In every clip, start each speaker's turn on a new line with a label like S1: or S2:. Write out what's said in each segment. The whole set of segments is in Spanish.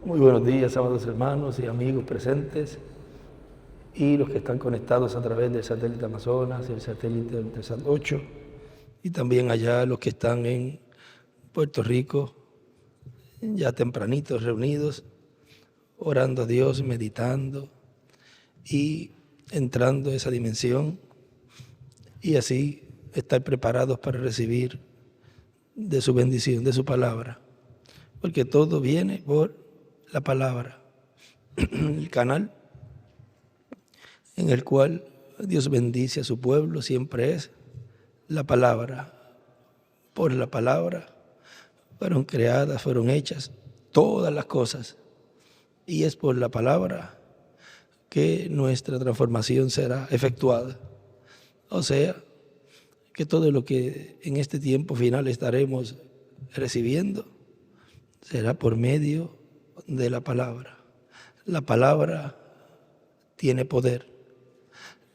S1: Muy buenos días, amados hermanos y amigos presentes y los que están conectados a través del satélite Amazonas, el satélite Altesat 8 y también allá los que están en Puerto Rico, ya tempranitos reunidos, orando a Dios, meditando y entrando a esa dimensión y así estar preparados para recibir de su bendición, de su palabra, porque todo viene por la palabra, el canal en el cual Dios bendice a su pueblo siempre es la palabra. Por la palabra fueron creadas, fueron hechas todas las cosas, y es por la palabra que nuestra transformación será efectuada. O sea, que todo lo que en este tiempo final estaremos recibiendo será por medio de la palabra. La palabra tiene poder.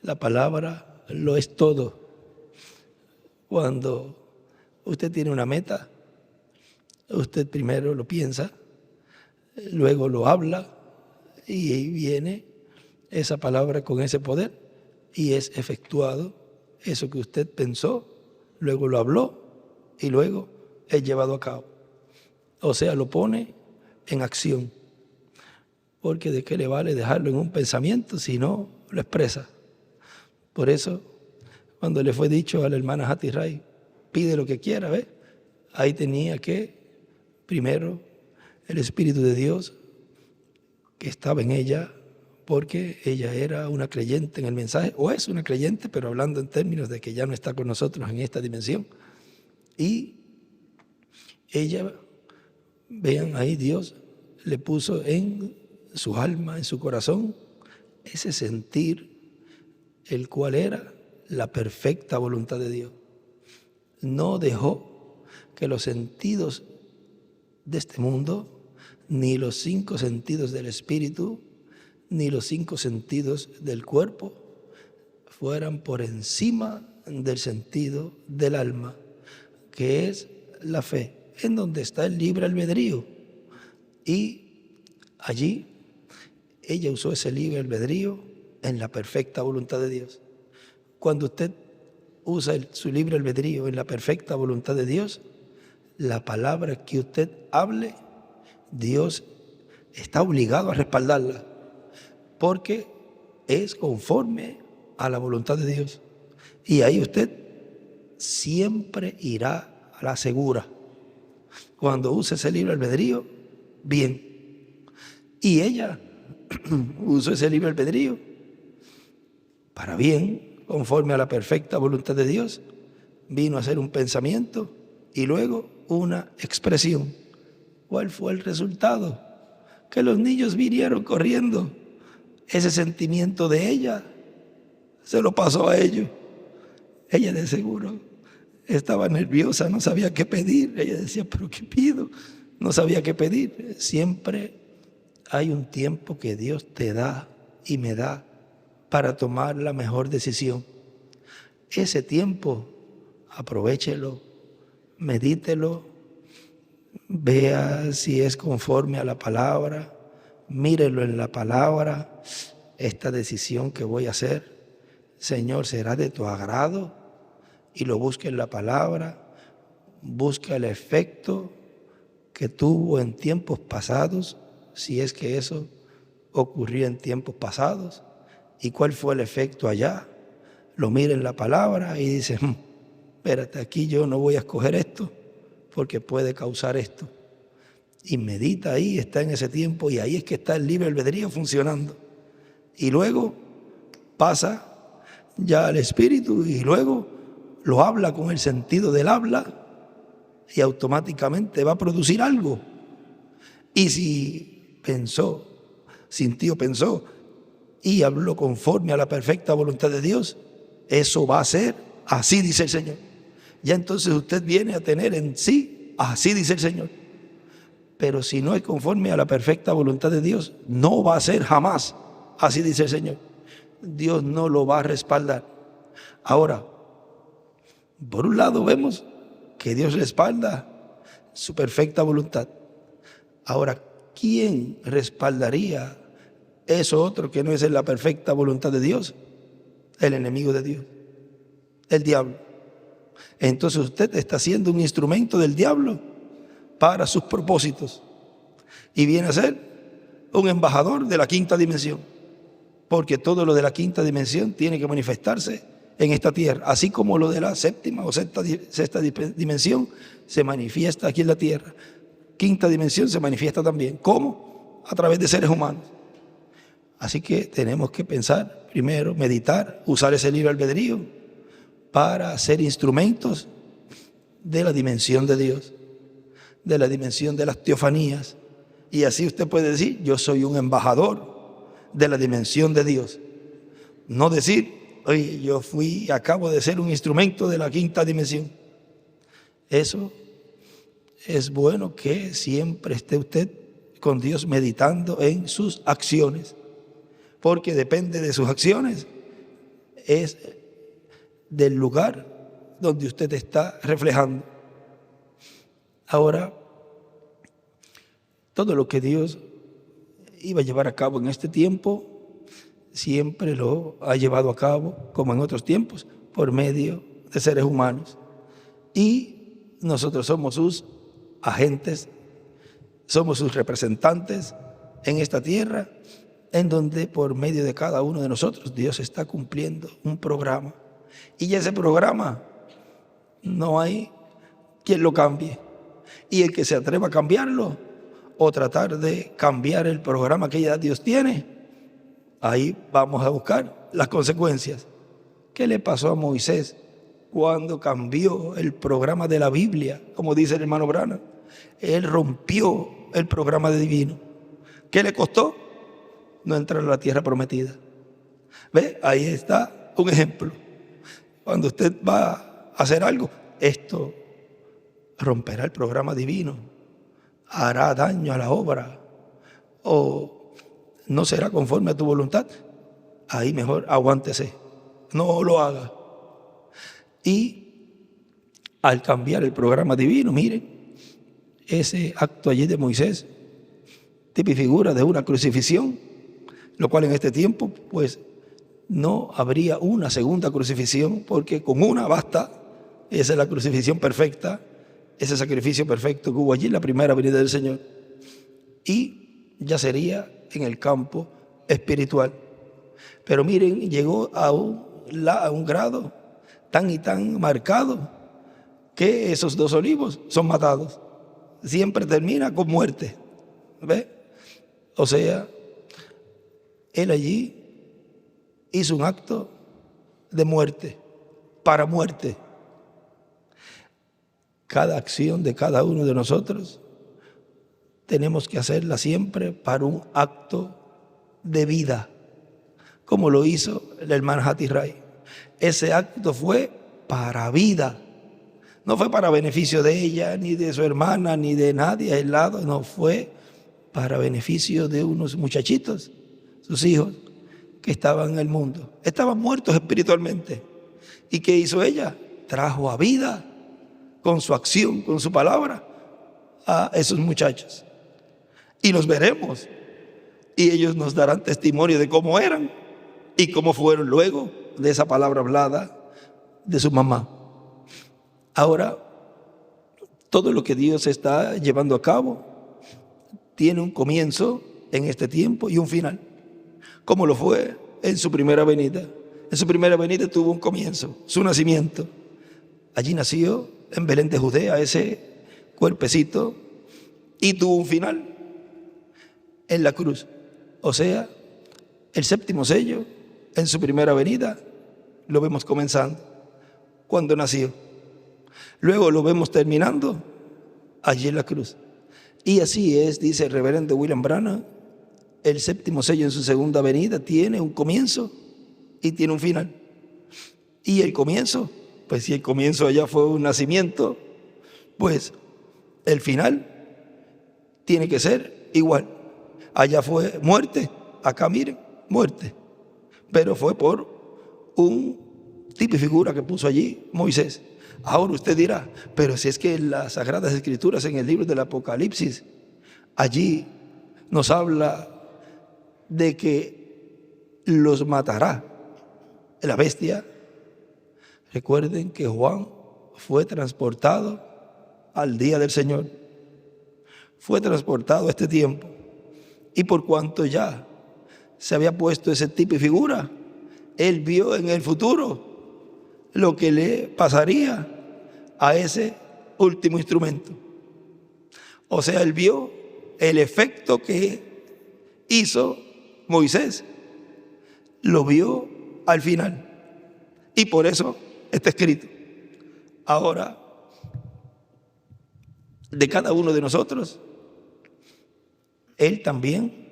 S1: La palabra lo es todo. Cuando usted tiene una meta, usted primero lo piensa, luego lo habla y viene esa palabra con ese poder y es efectuado eso que usted pensó, luego lo habló y luego es llevado a cabo. O sea, lo pone en acción. Porque de qué le vale dejarlo en un pensamiento si no lo expresa. Por eso, cuando le fue dicho a la hermana Hattie Ray, pide lo que quiera, ¿ves? Ahí tenía que, primero, el Espíritu de Dios que estaba en ella, porque ella era una creyente en el mensaje, o es una creyente, pero hablando en términos de que ya no está con nosotros en esta dimensión. Y ella, vean ahí, Dios le puso en su alma, en su corazón, ese sentir, el cual era la perfecta voluntad de Dios. No dejó que los sentidos de este mundo, ni los 5 sentidos del espíritu, ni los 5 sentidos del cuerpo, fueran por encima del sentido del alma, que es la fe, en donde está el libre albedrío. Y allí ella usó ese libre albedrío en la perfecta voluntad de Dios. Cuando usted usa su libre albedrío en la perfecta voluntad de Dios, la palabra que usted hable, Dios está obligado a respaldarla, porque es conforme a la voluntad de Dios. Y ahí usted siempre irá a la segura. Cuando use ese libre albedrío, bien. Y ella usó ese libre albedrío para bien, conforme a la perfecta voluntad de Dios, vino a ser un pensamiento y luego una expresión. ¿Cuál fue el resultado? Que los niños vinieron corriendo. Ese sentimiento de ella se lo pasó a ellos. Ella de seguro estaba nerviosa, no sabía qué pedir. Ella decía, ¿pero qué pido? No sabía qué pedir. Siempre hay un tiempo que Dios te da y me da para tomar la mejor decisión. Ese tiempo, aprovéchelo, medítelo, vea si es conforme a la palabra, mírelo en la palabra. Esta decisión que voy a hacer, Señor, será de tu agrado, y lo busque en la palabra. Busca el efecto que tuvo en tiempos pasados, si es que eso ocurrió en tiempos pasados, y cuál fue el efecto allá. Lo mira en la palabra y dice, espérate, aquí yo no voy a escoger esto porque puede causar esto. Y medita ahí, está en ese tiempo, y ahí es que está el libre albedrío funcionando. Y luego pasa ya al espíritu y luego lo habla con el sentido del habla y automáticamente va a producir algo. Y si pensó, sintió, pensó y habló conforme a la perfecta voluntad de Dios, eso va a ser, así dice el Señor. Ya entonces usted viene a tener en sí, así dice el Señor. Pero si no es conforme a la perfecta voluntad de Dios, no va a ser jamás, así dice el Señor. Dios no lo va a respaldar. Ahora, por un lado vemos que Dios respalda su perfecta voluntad. Ahora, ¿quién respaldaría eso otro que no es en la perfecta voluntad de Dios? El enemigo de Dios, el diablo. Entonces usted está siendo un instrumento del diablo para sus propósitos y viene a ser un embajador de la quinta dimensión, porque todo lo de la quinta dimensión tiene que manifestarse en esta tierra, así como lo de la séptima o sexta dimensión se manifiesta aquí en la tierra. Quinta dimensión se manifiesta también. ¿Cómo? A través de seres humanos. Así que tenemos que pensar primero, meditar, usar ese libre albedrío para ser instrumentos de la dimensión de Dios, de la dimensión de las teofanías. Y así usted puede decir, yo soy un embajador de la dimensión de Dios. No decir, oye, yo acabo de ser un instrumento de la quinta dimensión. Eso es bueno que siempre esté usted con Dios meditando en sus acciones, porque depende de sus acciones, es del lugar donde usted está reflejando. Ahora, todo lo que Dios iba a llevar a cabo en este tiempo, siempre lo ha llevado a cabo, como en otros tiempos, por medio de seres humanos. Y nosotros somos sus agentes, somos sus representantes en esta tierra, en donde por medio de cada uno de nosotros Dios está cumpliendo un programa. Y ese programa no hay quien lo cambie. Y el que se atreva a cambiarlo o tratar de cambiar el programa que ya Dios tiene, ahí vamos a buscar las consecuencias. ¿Qué le pasó a Moisés cuando cambió el programa de la Biblia? Como dice el hermano Branham, él rompió el programa divino. ¿Qué le costó? No entrar a la tierra prometida. ¿Ve? Ahí está un ejemplo. Cuando usted va a hacer algo, esto romperá el programa divino, hará daño a la obra o no será conforme a tu voluntad. Ahí mejor aguántese, no lo haga. Y al cambiar el programa divino, miren, ese acto allí de Moisés, tipo y figura de una crucifixión, lo cual en este tiempo pues no habría una segunda crucifixión, porque con una basta. Esa es la crucifixión perfecta, ese sacrificio perfecto que hubo allí en la primera venida del Señor. Y ya sería en el campo espiritual. Pero miren, llegó a un grado tan y tan marcado que esos dos olivos son matados. Siempre termina con muerte. ¿Ve? O sea, él allí hizo un acto de muerte, para muerte. Cada acción de cada uno de nosotros tenemos que hacerla siempre para un acto de vida, como lo hizo la hermana Hattie Ray. Ese acto fue para vida, no fue para beneficio de ella, ni de su hermana, ni de nadie al lado, no, fue para beneficio de unos muchachitos, sus hijos, que estaban en el mundo. Estaban muertos espiritualmente. ¿Y qué hizo ella? Trajo a vida con su acción, con su palabra, a esos muchachos. Y los veremos. Y ellos nos darán testimonio de cómo eran y cómo fueron luego de esa palabra hablada de su mamá. Ahora, todo lo que Dios está llevando a cabo tiene un comienzo en este tiempo y un final, como lo fue en su primera venida. En su primera venida tuvo un comienzo, su nacimiento. Allí nació en Belén de Judea ese cuerpecito y tuvo un final en la cruz. O sea, el séptimo sello en su primera venida lo vemos comenzando cuando nació. Luego lo vemos terminando allí en la cruz. Y así es, dice el reverendo William Branham, el séptimo sello en su segunda venida tiene un comienzo y tiene un final. Y el comienzo, pues si el comienzo allá fue un nacimiento, pues el final tiene que ser igual. Allá fue muerte, acá miren, muerte. Pero fue por un tipo y figura que puso allí Moisés. Ahora usted dirá, pero si es que en las Sagradas Escrituras, en el libro del Apocalipsis, allí nos habla de que los matará la bestia. Recuerden que Juan fue transportado al día del Señor, fue transportado a este tiempo, y por cuanto ya se había puesto ese tipo y figura, él vio en el futuro lo que le pasaría a ese último instrumento. O sea, él vio el efecto que hizo Moisés, lo vio al final, y por eso está escrito. Ahora, de cada uno de nosotros, él también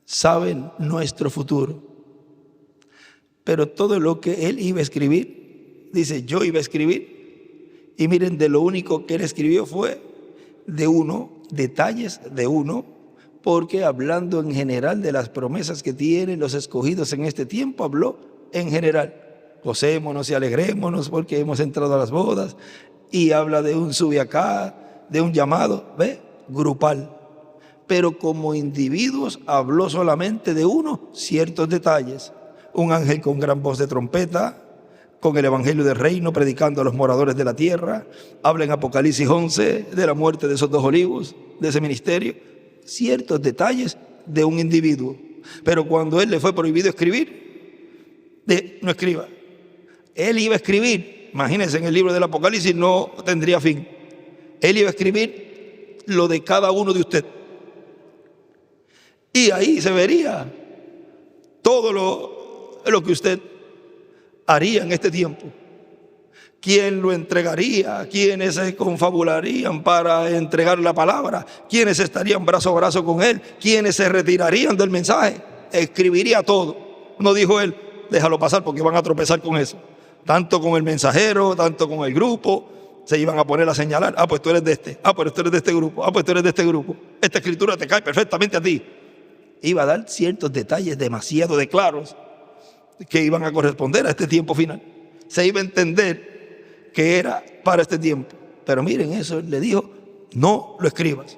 S1: sabe nuestro futuro. Pero todo lo que él iba a escribir, dice, yo iba a escribir, y miren, de lo único que él escribió fue de uno, detalles de uno, porque hablando en general de las promesas que tienen los escogidos en este tiempo, habló en general. Gocémonos y alegrémonos porque hemos entrado a las bodas, y habla de un sube acá, de un llamado, ¿ve? Grupal. Pero como individuos habló solamente de uno, ciertos detalles. Un ángel con gran voz de trompeta, con el evangelio del reino, predicando a los moradores de la tierra. Habla en Apocalipsis 11 de la muerte de esos 2 olivos, de ese ministerio. Ciertos detalles de un individuo. Pero cuando él le fue prohibido escribir, no escriba. Él iba a escribir, imagínense, en el libro del Apocalipsis no tendría fin. Él iba a escribir lo de cada uno de ustedes. Y ahí se vería todo lo que usted haría en este tiempo. ¿Quién lo entregaría? ¿Quiénes se confabularían para entregar la palabra? ¿Quiénes estarían brazo a brazo con él? ¿Quiénes se retirarían del mensaje? Escribiría todo. No dijo él, déjalo pasar porque van a tropezar con eso. Tanto con el mensajero, tanto con el grupo, se iban a poner a señalar, pues tú eres de este, pero tú eres de este grupo, pues tú eres de este grupo. Esta escritura te cae perfectamente a ti. Iba a dar ciertos detalles demasiado de claros que iban a corresponder a este tiempo final. Se iba a entender que era para este tiempo. Pero miren, eso le dijo, no lo escribas.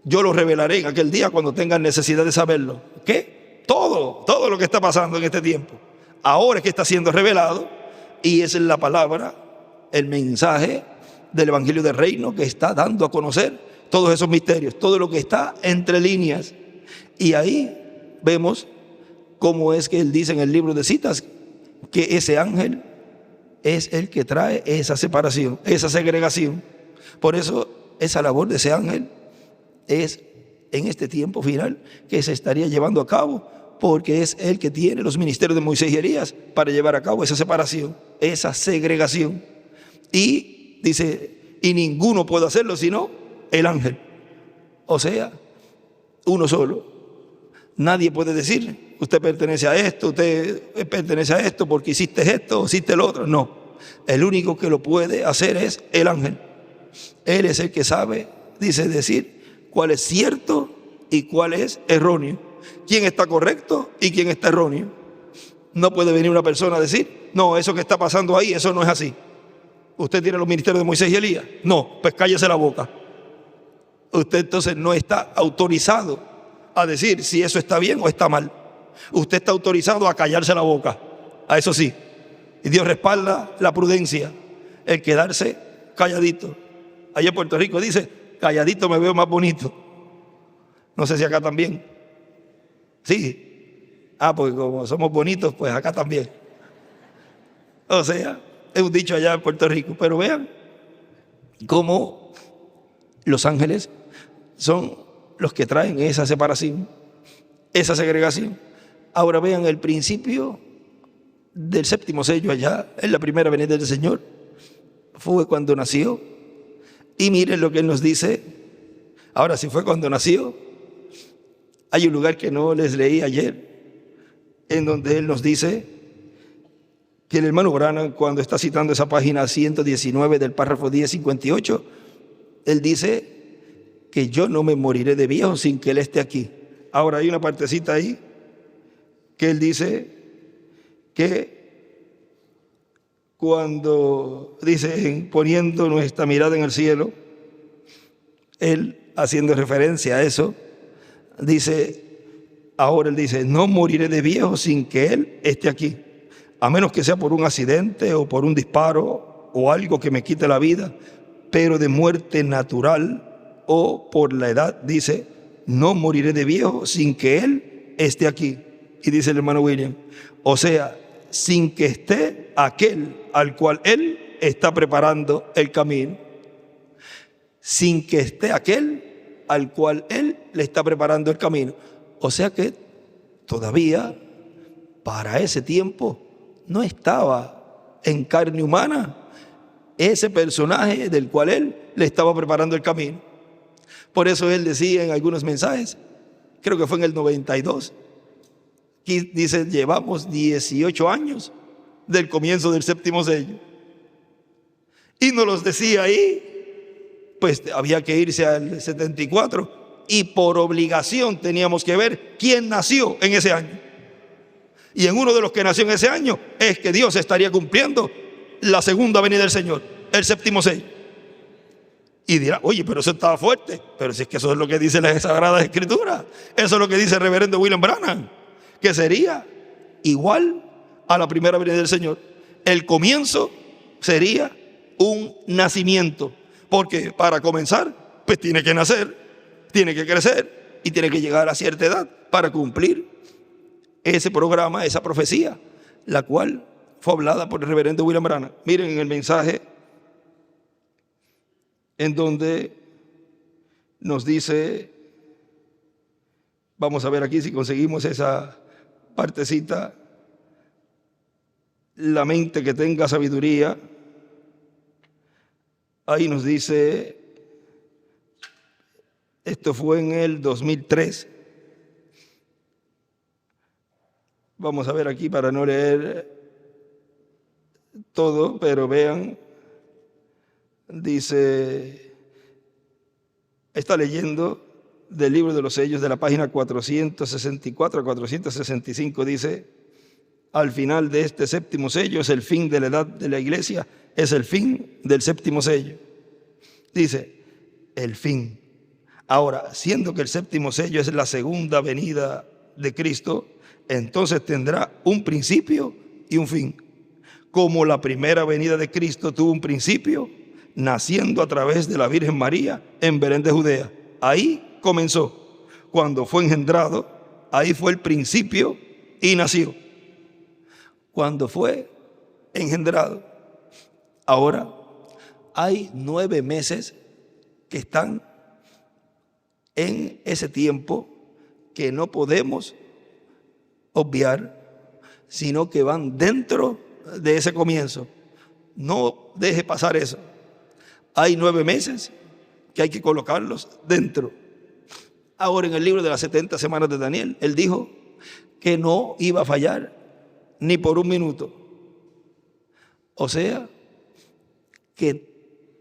S1: Yo lo revelaré en aquel día cuando tengan necesidad de saberlo. ¿Qué? Todo lo que está pasando en este tiempo. Ahora es que está siendo revelado, y esa es la palabra, el mensaje del evangelio del reino que está dando a conocer todos esos misterios, todo lo que está entre líneas. Y ahí vemos cómo es que él dice en el libro de citas que ese ángel es el que trae esa separación, esa segregación. Por eso esa labor de ese ángel es en este tiempo final que se estaría llevando a cabo, porque es el que tiene los ministerios de Moisés y Elías para llevar a cabo esa separación, esa segregación. Y dice, y ninguno puede hacerlo sino el ángel. O sea, uno solo. Nadie puede decir, usted pertenece a esto, usted pertenece a esto porque hiciste esto o hiciste lo otro. No, el único que lo puede hacer es el ángel. Él es el que sabe, dice, decir cuál es cierto y cuál es erróneo, quién está correcto y quién está erróneo. No puede venir una persona a decir, no, eso que está pasando ahí, eso no es así. ¿Usted tiene los ministerios de Moisés y Elías? No, pues cállese la boca. Usted entonces no está autorizado a decir si eso está bien o está mal. Usted está autorizado a callarse la boca, a eso sí. Y Dios respalda la prudencia, el quedarse calladito. Allá en Puerto Rico dice, calladito me veo más bonito. No sé si acá también. Sí. Porque como somos bonitos, pues acá también. O sea, es un dicho allá en Puerto Rico. Pero vean cómo los ángeles son los que traen esa separación, esa segregación. Ahora vean el principio del 7º sello allá, en la primera venida del Señor, fue cuando nació. Y miren lo que Él nos dice. Ahora, si fue cuando nació, hay un lugar que no les leí ayer, en donde Él nos dice que el hermano Branham, cuando está citando esa página 119 del párrafo 1058, Él dice que yo no me moriré de viejo sin que Él esté aquí. Ahora hay una partecita ahí que Él dice que cuando dice poniendo nuestra mirada en el cielo, Él haciendo referencia a eso, ahora él dice, no moriré de viejo sin que él esté aquí, a menos que sea por un accidente o por un disparo o algo que me quite la vida, pero de muerte natural o por la edad, dice, no moriré de viejo sin que él esté aquí. Y dice el hermano William, o sea, sin que esté aquel al cual él está preparando el camino. Sin que esté aquel al cual él le está preparando el camino. O sea que todavía para ese tiempo no estaba en carne humana ese personaje del cual él le estaba preparando el camino. Por eso él decía en algunos mensajes, creo que fue en el 92, que dice, llevamos 18 años del comienzo del séptimo sello. Y nos los decía ahí, pues había que irse al 74 y por obligación teníamos que ver quién nació en ese año. Y en uno de los que nació en ese año es que Dios estaría cumpliendo la segunda venida del Señor, el séptimo sello. Y dirá, oye, pero eso estaba fuerte. Pero si es que eso es lo que dice la Sagrada Escritura. Eso es lo que dice el reverendo William Branham, que sería igual a la primera venida del Señor. El comienzo sería un nacimiento, porque para comenzar, pues tiene que nacer, tiene que crecer y tiene que llegar a cierta edad para cumplir ese programa, esa profecía, la cual fue hablada por el reverendo William Branham. Miren en el mensaje en donde nos dice, vamos a ver aquí si conseguimos esa partecita, la mente que tenga sabiduría. Ahí nos dice, esto fue en el 2003. Vamos a ver aquí para no leer todo, pero vean, dice, está leyendo del libro de los sellos de la página 464 a 465, dice, al final de este séptimo sello es el fin de la edad de la iglesia, es el fin del séptimo sello. Dice, el fin. Ahora, siendo que el séptimo sello es la segunda venida de Cristo, entonces tendrá un principio y un fin. Como la primera venida de Cristo tuvo un principio, naciendo a través de la Virgen María en Belén de Judea. Ahí comenzó. Cuando fue engendrado, ahí fue el principio y nació. Cuando fue engendrado. Ahora hay 9 meses que están en ese tiempo que no podemos obviar, sino que van dentro de ese comienzo. No deje pasar eso. Hay 9 meses que hay que colocarlos dentro. Ahora, en el libro de las 70 semanas de Daniel, él dijo que no iba a fallar ni por un minuto. O sea, que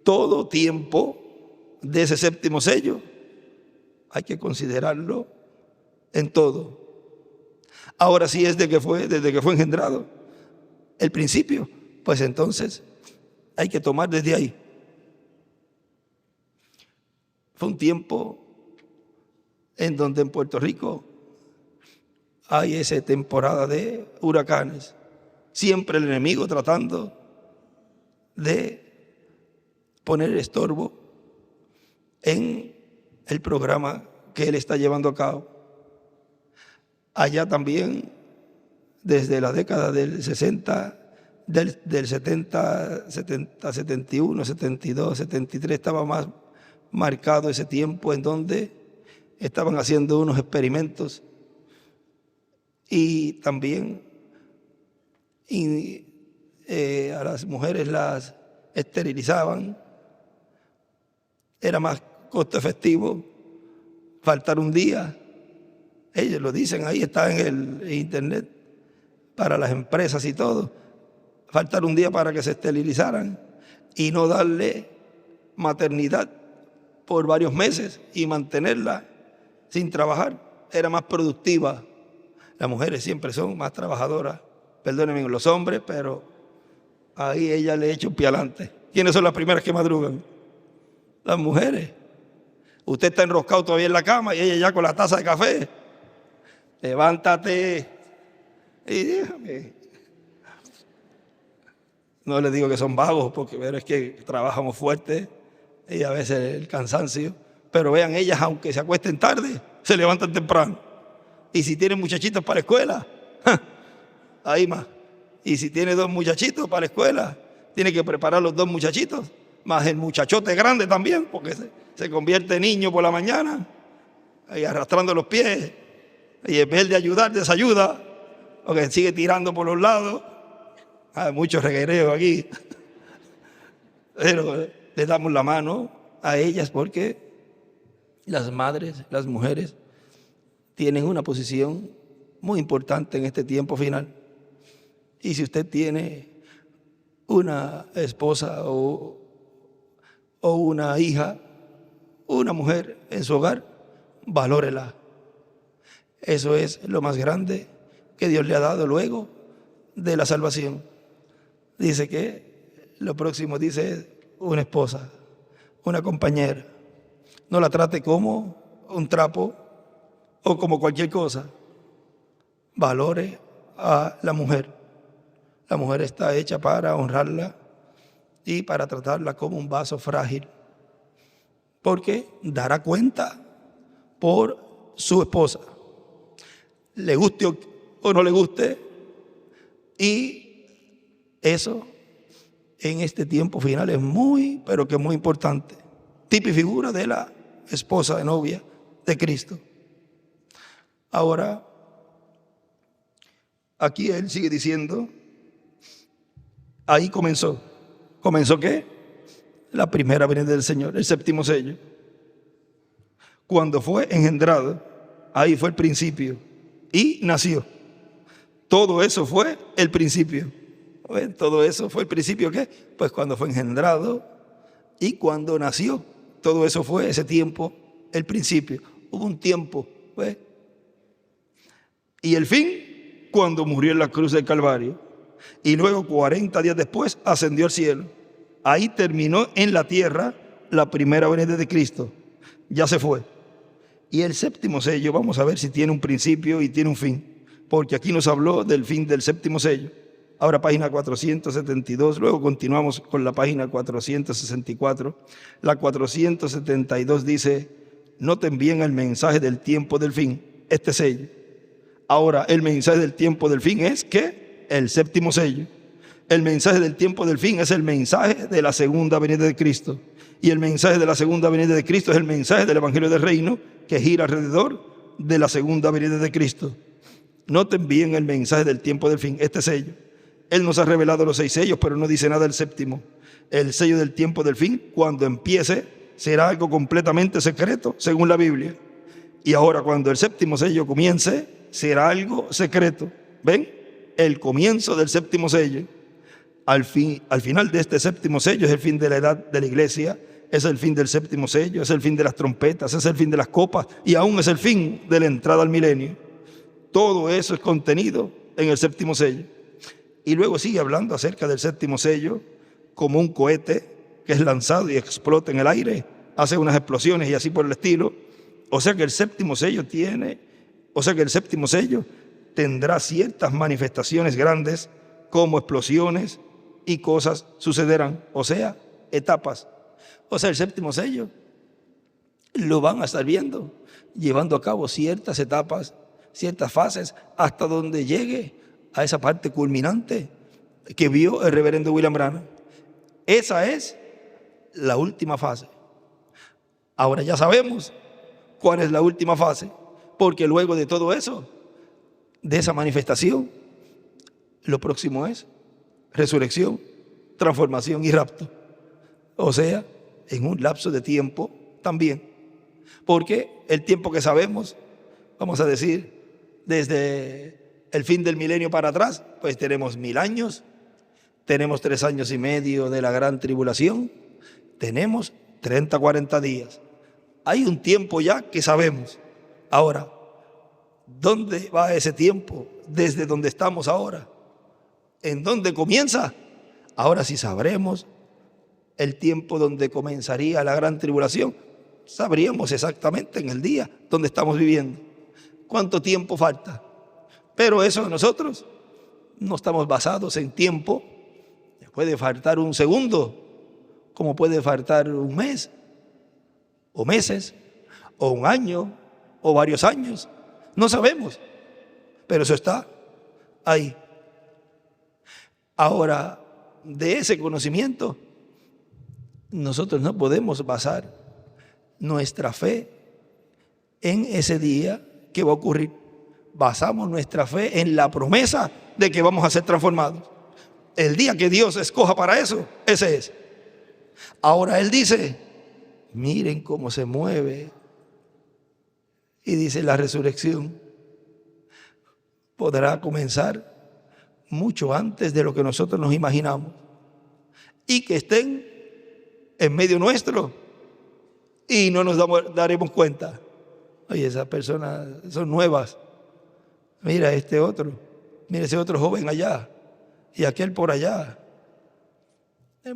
S1: todo tiempo de ese séptimo sello hay que considerarlo en todo. Ahora, si es desde que fue engendrado el principio, pues entonces hay que tomar desde ahí. Fue un tiempo en donde en Puerto Rico hay esa temporada de huracanes. Siempre el enemigo tratando de poner estorbo en el programa que él está llevando a cabo. Allá también, desde la década del 60, del 70, 71, 72, 73, estaba más marcado ese tiempo en donde estaban haciendo unos experimentos y también a las mujeres las esterilizaban. Era más costo efectivo faltar un día. Ellos lo dicen, ahí está en el internet, para las empresas y todo. Faltar un día para que se esterilizaran y no darle maternidad por varios meses y mantenerla sin trabajar. Era más productiva. Las mujeres siempre son más trabajadoras. Perdónenme los hombres, pero ahí ella le echa un pie adelante. ¿Quiénes son las primeras que madrugan? Las mujeres. Usted está enroscado todavía en la cama y ella ya con la taza de café. Levántate y déjame. No les digo que son vagos, porque pero es que trabajamos fuerte y a veces el cansancio. Pero vean, ellas, aunque se acuesten tarde, se levantan temprano. Y si tienen muchachitos para la escuela, ahí más. Y si tiene 2 muchachitos para la escuela, tiene que preparar los 2 muchachitos, más el muchachote grande también, porque se convierte en niño por la mañana, ahí arrastrando los pies, y en vez de ayudar, desayuda, porque sigue tirando por los lados. Hay mucho reguereo aquí. Pero le damos la mano a ellas porque las madres, las mujeres, tienen una posición muy importante en este tiempo final. Y si usted tiene una esposa o una hija, una mujer en su hogar, valórela. Eso es lo más grande que Dios le ha dado luego de la salvación. Dice que lo próximo dice es una esposa, una compañera. No la trate como un trapo o como cualquier cosa. Valore a la mujer. La mujer está hecha para honrarla y para tratarla como un vaso frágil, porque dará cuenta por su esposa, le guste o no le guste, y eso en este tiempo final es muy, pero que muy importante. Tipo y figura de la esposa de novia de Cristo. Ahora, aquí él sigue diciendo, ahí comenzó. ¿Comenzó qué? La primera venida del Señor, el 7º sello. Cuando fue engendrado, ahí fue el principio y nació. Todo eso fue el principio. Todo eso fue el principio, ¿qué? Pues cuando fue engendrado y cuando nació. Todo eso fue ese tiempo, el principio. Hubo un tiempo, ¿ves? Y el fin, cuando murió en la cruz del Calvario. Y luego 40 días después ascendió al cielo. Ahí terminó en la tierra la primera venida de Cristo. Ya se fue. Y el 7º sello, vamos a ver si tiene un principio y tiene un fin. Porque aquí nos habló del fin del 7º sello. Ahora página 472, luego continuamos con la página 464. La 472 dice, noten bien el mensaje del tiempo del fin, este sello. Ahora, el mensaje del tiempo del fin es que el 7º sello. El mensaje del tiempo del fin es el mensaje de la segunda venida de Cristo. Y el mensaje de la segunda venida de Cristo es el mensaje del Evangelio del Reino que gira alrededor de la segunda venida de Cristo. Noten bien el mensaje del tiempo del fin, este sello. Él nos ha revelado los 6 sellos, pero no dice nada del 7º. El sello del tiempo del fin, cuando empiece, será algo completamente secreto, según la Biblia. Y ahora, cuando el 7º sello comience, será algo secreto. ¿Ven? El comienzo del 7º sello. Al final de este 7º sello es el fin de la edad de la iglesia, es el fin del 7º sello, es el fin de las trompetas, es el fin de las copas y aún es el fin de la entrada al milenio. Todo eso es contenido en el 7º sello. Y luego sigue hablando acerca del 7º sello como un cohete que es lanzado y explota en el aire, hace unas explosiones y así por el estilo. O sea que el 7º sello tendrá ciertas manifestaciones grandes como explosiones y cosas sucederán, o sea, etapas. O sea, el 7º sello lo van a estar viendo, llevando a cabo ciertas etapas, ciertas fases, hasta donde llegue a esa parte culminante que vio el reverendo William Branham. Esa es la última fase. Ahora ya sabemos cuál es la última fase, porque luego de todo eso, de esa manifestación, lo próximo es resurrección, transformación y rapto. O sea, en un lapso de tiempo también. Porque el tiempo que sabemos, vamos a decir, desde el fin del milenio para atrás, pues tenemos 1000 años, tenemos 3 años y medio de la gran tribulación, tenemos 30, 40 días. Hay un tiempo ya que sabemos. Ahora, ¿dónde va ese tiempo? Desde donde estamos ahora. ¿En dónde comienza? Ahora sí sabremos el tiempo donde comenzaría la gran tribulación. sabríamos exactamente en el día donde estamos viviendo cuánto tiempo falta. Pero eso nosotros no estamos basados en tiempo. Puede faltar un segundo, como puede faltar un mes, o meses, o un año, o varios años. No sabemos, pero eso está ahí. Ahora, de ese conocimiento, nosotros no podemos basar nuestra fe en ese día que va a ocurrir. Basamos nuestra fe en la promesa de que vamos a ser transformados. El día que Dios escoja para eso, ese es. Ahora Él dice, miren cómo se mueve. Y dice, la resurrección podrá comenzar mucho antes de lo que nosotros nos imaginamos. Y que estén en medio nuestro y no nos daremos cuenta. Oye, esas personas son nuevas. Mira este otro, mira ese otro joven allá y aquel por allá.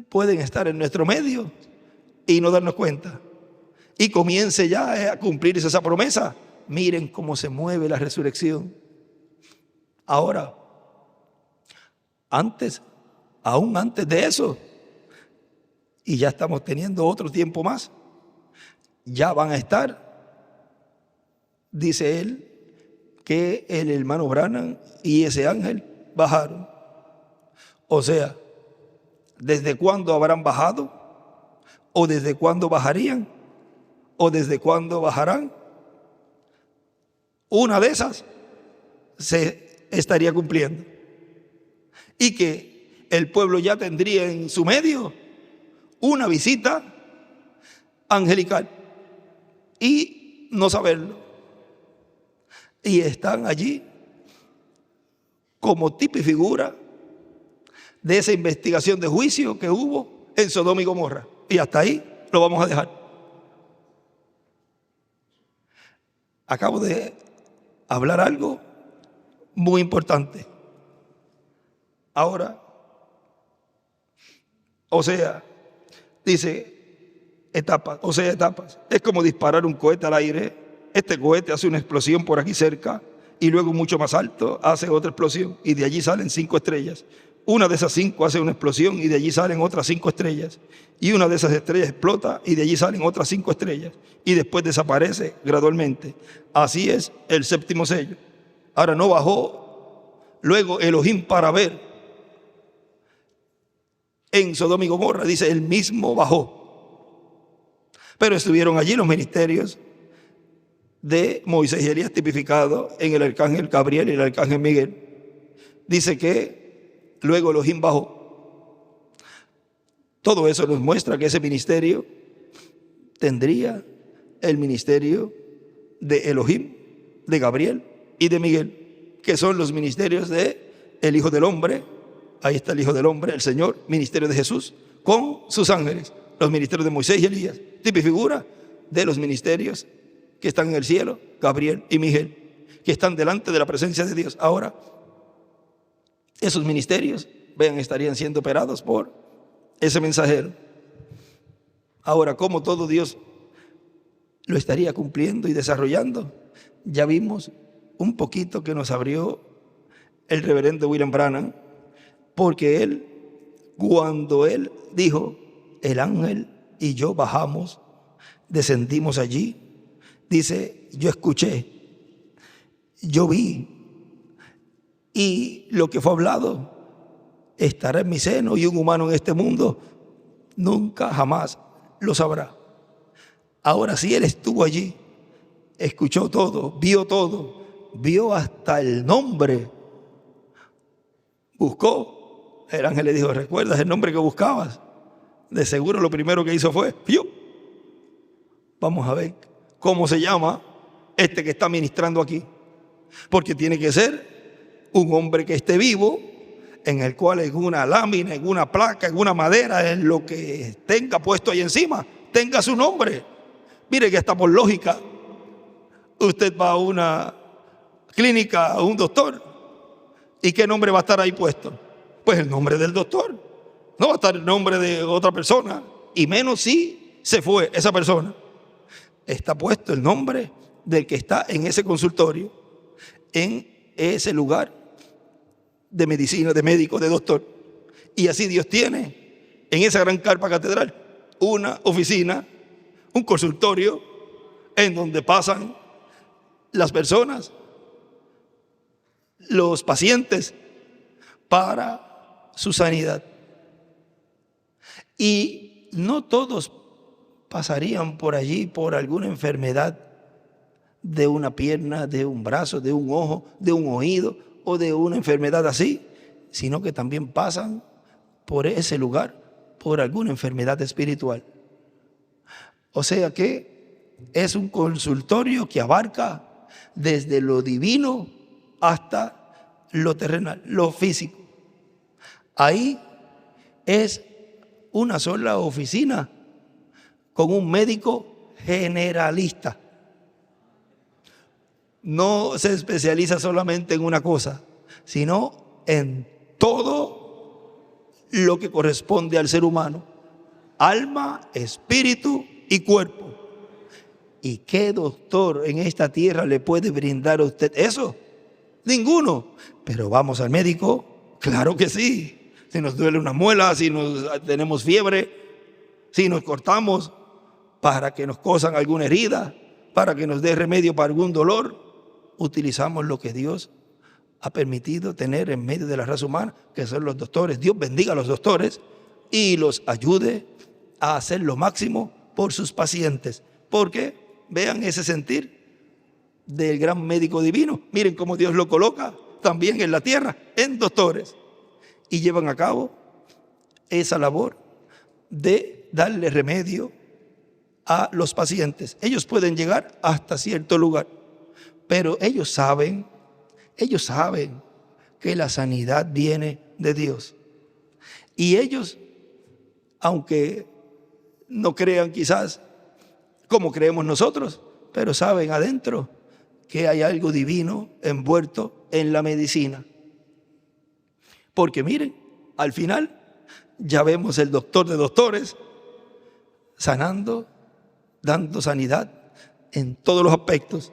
S1: Pueden estar en nuestro medio y no darnos cuenta. Y comience ya a cumplirse esa promesa. Miren cómo se mueve la resurrección. Ahora, aún antes de eso, y ya estamos teniendo otro tiempo más, ya van a estar, dice él, que el hermano Branham y ese ángel bajaron. O sea, ¿desde cuándo habrán bajado? ¿O desde cuándo bajarían? ¿O desde cuándo bajarán? Una de esas se estaría cumpliendo. Y que el pueblo ya tendría en su medio una visita angelical y no saberlo. Y están allí como tipo y figura de esa investigación de juicio que hubo en Sodoma y Gomorra. Y hasta ahí lo vamos a dejar. Acabo de hablar algo muy importante. Ahora, o sea, dice etapas, o sea, etapas. Es como disparar un cohete al aire. Este cohete hace una explosión por aquí cerca y luego mucho más alto hace otra explosión y de allí salen 5 estrellas. Una de esas 5 hace una explosión y de allí salen otras 5 estrellas. Y una de esas estrellas explota y de allí salen otras 5 estrellas. Y después desaparece gradualmente. Así es el séptimo sello. Ahora no bajó luego Elohim para ver en Sodoma y Gomorra. Dice, él mismo bajó. Pero estuvieron allí los ministerios de Moisés y Elías tipificado en el arcángel Gabriel y el arcángel Miguel. Dice que luego Elohim bajó. Todo eso nos muestra que ese ministerio tendría el ministerio de Elohim, de Gabriel y de Miguel, que son los ministerios de el Hijo del Hombre. Ahí está el Hijo del Hombre, el Señor, ministerio de Jesús, con sus ángeles. Los ministerios de Moisés y Elías, tipo y figura de los ministerios que están en el cielo, Gabriel y Miguel, que están delante de la presencia de Dios. Ahora, esos ministerios, vean, estarían siendo operados por ese mensajero. Ahora, ¿cómo todo Dios lo estaría cumpliendo y desarrollando? Ya vimos un poquito que nos abrió el reverendo William Branham, porque él, cuando él dijo, el ángel y yo bajamos, descendimos allí, dice, yo escuché, yo vi, y lo que fue hablado estará en mi seno, y un humano en este mundo nunca jamás lo sabrá. Ahora, si él estuvo allí, escuchó todo, vio hasta el nombre, buscó, el ángel le dijo, ¿recuerdas el nombre que buscabas? De seguro lo primero que hizo fue, yo. Vamos a ver cómo se llama este que está ministrando aquí, porque tiene que ser un hombre que esté vivo, en el cual en una lámina, en una placa, en una madera, en lo que tenga puesto ahí encima, tenga su nombre. Mire que hasta por lógica, usted va a una clínica, a un doctor, ¿y qué nombre va a estar ahí puesto? Pues el nombre del doctor, no va a estar el nombre de otra persona, y menos si se fue esa persona. está puesto el nombre del que está en ese consultorio, en ese lugar de medicina, de médico, de doctor. Y así Dios tiene en esa gran carpa catedral una oficina, un consultorio en donde pasan las personas, los pacientes, para su sanidad. Y no todos pasarían por allí por alguna enfermedad de una pierna, de un brazo, de un ojo, de un oído o de una enfermedad así, sino que también pasan por ese lugar por alguna enfermedad espiritual. O sea que es un consultorio que abarca desde lo divino hasta lo terrenal, lo físico. Ahí es una sola oficina con un médico generalista. No se especializa solamente en una cosa, sino en todo lo que corresponde al ser humano: alma, espíritu y cuerpo. ¿Y qué doctor en esta tierra le puede brindar a usted eso? Ninguno. Pero vamos al médico, claro que sí. Si nos duele una muela, si tenemos fiebre, si nos cortamos para que nos cosan alguna herida, para que nos dé remedio para algún dolor, utilizamos lo que Dios ha permitido tener en medio de la raza humana, que son los doctores. Dios bendiga a los doctores y los ayude a hacer lo máximo por sus pacientes. Porque vean ese sentir del gran médico divino. Miren cómo Dios lo coloca también en la tierra, en doctores. Y llevan a cabo esa labor de darle remedio a los pacientes. Ellos pueden llegar hasta cierto lugar, pero ellos saben que la sanidad viene de Dios. Y ellos, aunque no crean quizás como creemos nosotros, pero saben adentro que hay algo divino envuelto en la medicina. Porque miren, al final ya vemos el doctor de doctores sanando, dando sanidad en todos los aspectos.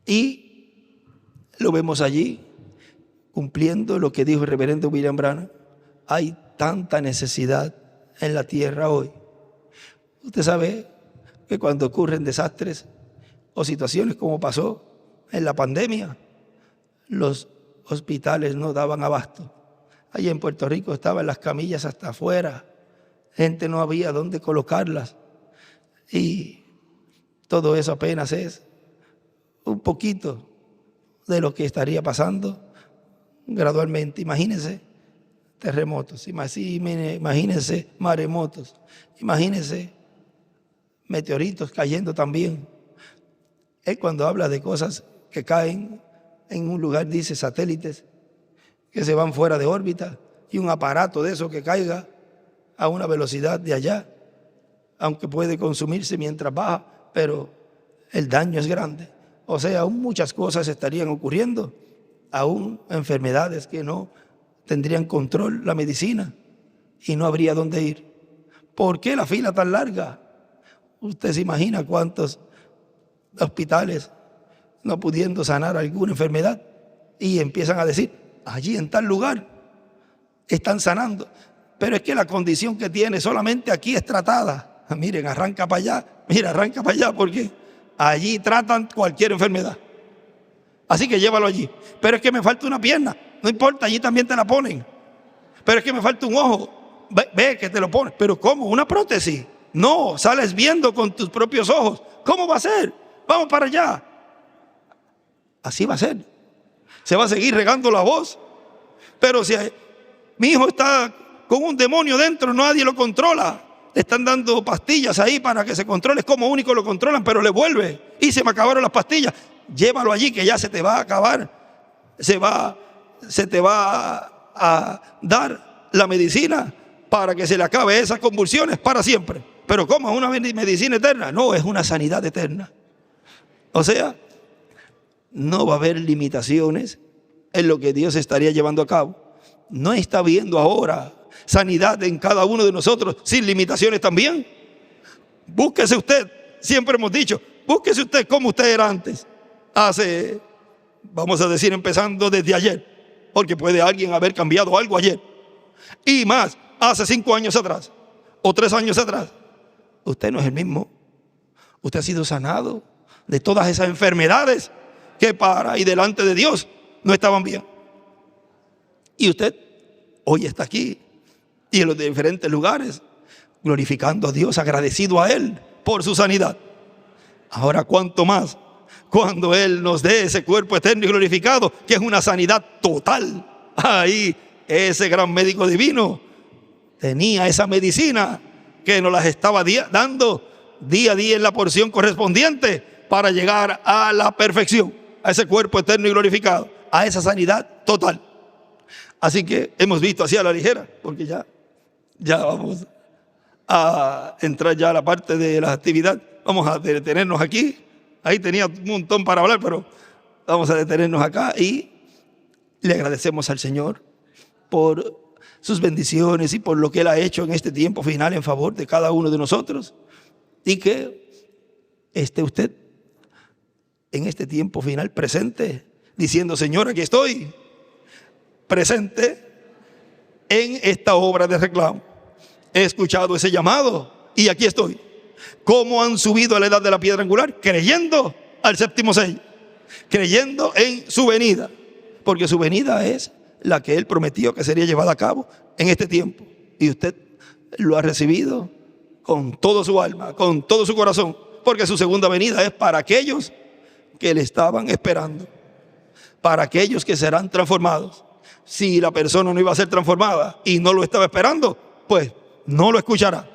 S1: Y lo vemos allí cumpliendo lo que dijo el reverendo William Branham. Hay tanta necesidad en la tierra hoy. Usted sabe que cuando ocurren desastres o situaciones como pasó en la pandemia, los hospitales no daban abasto. Allí en Puerto Rico estaban las camillas hasta afuera, gente no había dónde colocarlas, y todo eso apenas es un poquito de lo que estaría pasando gradualmente. Imagínense terremotos, imagínense maremotos, imagínense meteoritos cayendo también. Él cuando habla de cosas que caen en un lugar dice satélites que se van fuera de órbita y un aparato de eso que caiga a una velocidad de allá, aunque puede consumirse mientras baja, pero el daño es grande. O sea, aún muchas cosas estarían ocurriendo, aún enfermedades que no tendrían control la medicina y no habría dónde ir. ¿Por qué la fila tan larga? Usted se imagina cuántos hospitales no pudiendo sanar alguna enfermedad y empiezan a decir, allí en tal lugar están sanando, pero es que la condición que tiene solamente aquí es tratada. Miren, arranca para allá, porque allí tratan cualquier enfermedad. Así que llévalo allí. Pero es que me falta una pierna, no importa, allí también te la ponen. Pero es que me falta un ojo, ve que te lo pones. Pero ¿cómo? ¿Una prótesis? No, sales viendo con tus propios ojos. ¿Cómo va a ser? Vamos para allá. Así va a ser. Se va a seguir regando la voz. Pero si mi hijo está con un demonio dentro, nadie lo controla. Le están dando pastillas ahí para que se controle. Es como único lo controlan, pero le vuelve. Y se me acabaron las pastillas. Llévalo allí que ya se te va a acabar. Se te va a dar la medicina para que se le acabe esas convulsiones para siempre. Pero ¿cómo? ¿Es una medicina eterna? No, es una sanidad eterna. O sea, no va a haber limitaciones en lo que Dios estaría llevando a cabo. No está habiendo ahora sanidad en cada uno de nosotros sin limitaciones también. Búsquese usted siempre hemos dicho, búsquese usted como usted era antes, hace, vamos a decir, empezando desde ayer, porque puede alguien haber cambiado algo ayer, y más, hace 5 años atrás, o 3 años atrás. Usted no es el mismo. Usted ha sido sanado de todas esas enfermedades que para y delante de Dios no estaban bien. Y usted hoy está aquí y en los diferentes lugares, glorificando a Dios, agradecido a Él por su sanidad. Ahora, ¿cuánto más cuando Él nos dé ese cuerpo eterno y glorificado, que es una sanidad total? Ahí ese gran médico divino tenía esa medicina que nos las estaba dando día a día en la porción correspondiente para llegar a la perfección, a ese cuerpo eterno y glorificado, a esa sanidad total. Así que hemos visto así a la ligera, porque ya vamos a entrar ya a la parte de la actividad. Vamos a detenernos aquí. Ahí tenía un montón para hablar, pero vamos a detenernos acá y le agradecemos al Señor por sus bendiciones y por lo que Él ha hecho en este tiempo final en favor de cada uno de nosotros, y que esté usted en este tiempo final presente, diciendo: Señor, aquí estoy, presente en esta obra de reclamo. He escuchado ese llamado y aquí estoy. ¿Cómo han subido a la edad de la piedra angular? Creyendo al séptimo sello, creyendo en su venida, porque su venida es la que Él prometió que sería llevada a cabo en este tiempo. Y usted lo ha recibido con todo su alma, con todo su corazón, porque su segunda venida es para aquellos que le estaban esperando, para aquellos que serán transformados. Si la persona no iba a ser transformada y no lo estaba esperando, pues no lo escuchará.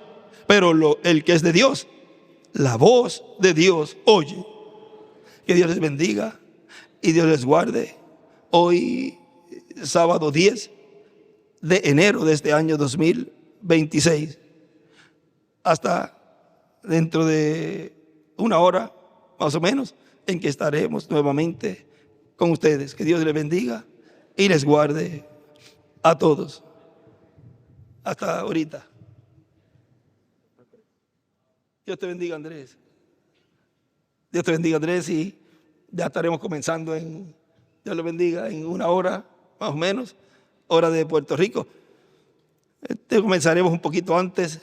S1: Pero el que es de Dios, la voz de Dios oye. Que Dios les bendiga y Dios les guarde. Hoy, sábado 10 de enero de este año 2026, hasta dentro de una hora más o menos, en que estaremos nuevamente con ustedes. Que Dios les bendiga y les guarde a todos. Hasta ahorita. Dios te bendiga, Andrés. Dios te bendiga, Andrés, y ya estaremos comenzando Dios lo bendiga, en una hora más o menos, hora de Puerto Rico. Comenzaremos un poquito antes,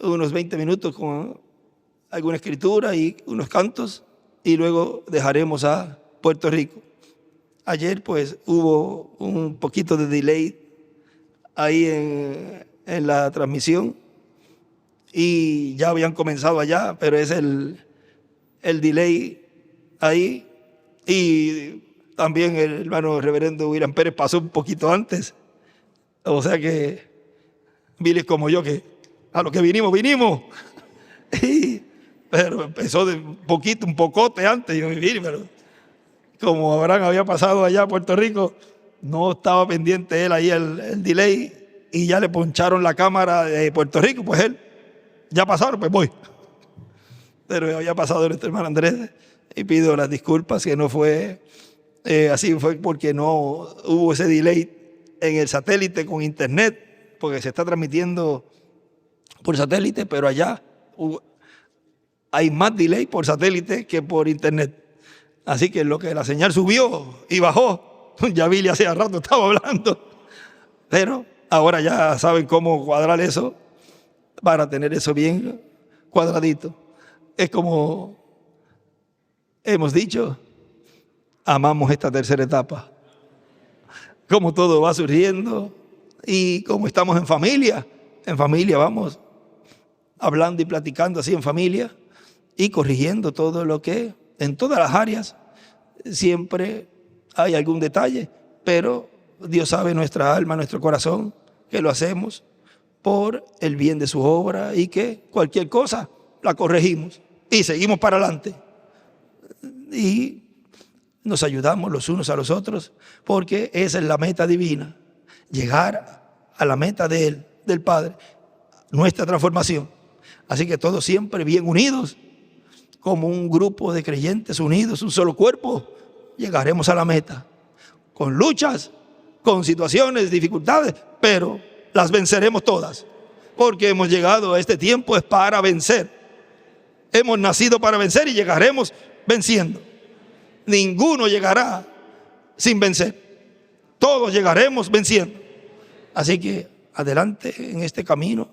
S1: unos 20 minutos con alguna escritura y unos cantos, y luego dejaremos a Puerto Rico. Ayer pues hubo un poquito de delay ahí en la transmisión, y ya habían comenzado allá, pero es el delay ahí. Y también el hermano reverendo William Pérez pasó un poquito antes. O sea que miles como yo, que a lo que vinimos. Pero empezó de un pocote antes. Yo vine, pero como Abraham había pasado allá a Puerto Rico, no estaba pendiente él ahí el delay, y ya le poncharon la cámara de Puerto Rico, pues él, ya pasaron, pues voy. Pero había pasado nuestro hermano Andrés, y pido las disculpas que no fue así, fue porque no hubo ese delay en el satélite con internet, porque se está transmitiendo por satélite, pero allá hay más delay por satélite que por internet. Así que lo que la señal subió y bajó, ya Billy hacía rato estaba hablando, pero ahora ya saben cómo cuadrar eso para tener eso bien cuadradito. Es como hemos dicho, amamos esta tercera etapa. Como todo va surgiendo y como estamos en familia vamos hablando y platicando así en familia y corrigiendo todo lo que en todas las áreas siempre hay algún detalle, pero Dios sabe nuestra alma, nuestro corazón, que lo hacemos por el bien de su obra y que cualquier cosa la corregimos y seguimos para adelante. Y nos ayudamos los unos a los otros, porque esa es la meta divina, llegar a la meta de Él, del Padre, nuestra transformación. Así que todos siempre bien unidos, como un grupo de creyentes unidos, un solo cuerpo, llegaremos a la meta, con luchas, con situaciones, dificultades, pero las venceremos todas, porque hemos llegado a este tiempo es para vencer. Hemos nacido para vencer y llegaremos venciendo. Ninguno llegará sin vencer. Todos llegaremos venciendo. Así que adelante en este camino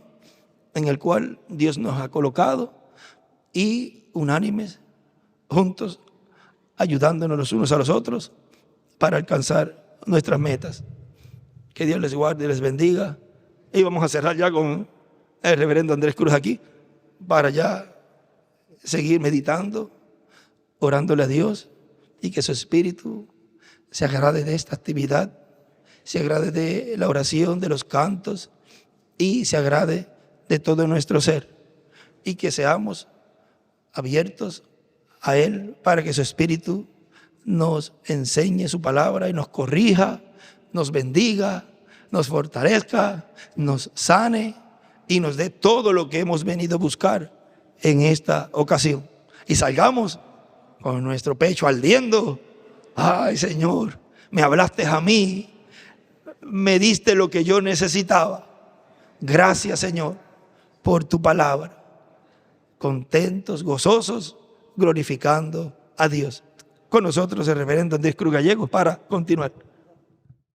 S1: en el cual Dios nos ha colocado y unánimes, juntos, ayudándonos los unos a los otros para alcanzar nuestras metas. Que Dios les guarde y les bendiga. Y vamos a cerrar ya con el reverendo Andrés Cruz aquí para ya seguir meditando, orándole a Dios y que su espíritu se agrade de esta actividad, se agrade de la oración, de los cantos y se agrade de todo nuestro ser y que seamos abiertos a Él para que su espíritu nos enseñe su palabra y nos corrija, nos bendiga, nos fortalezca, nos sane y nos dé todo lo que hemos venido a buscar en esta ocasión. Y salgamos con nuestro pecho ardiendo. Ay, Señor, me hablaste a mí, me diste lo que yo necesitaba. Gracias, Señor, por tu palabra. Contentos, gozosos, glorificando a Dios. Con nosotros el reverendo Andrés Cruz Gallegos para continuar.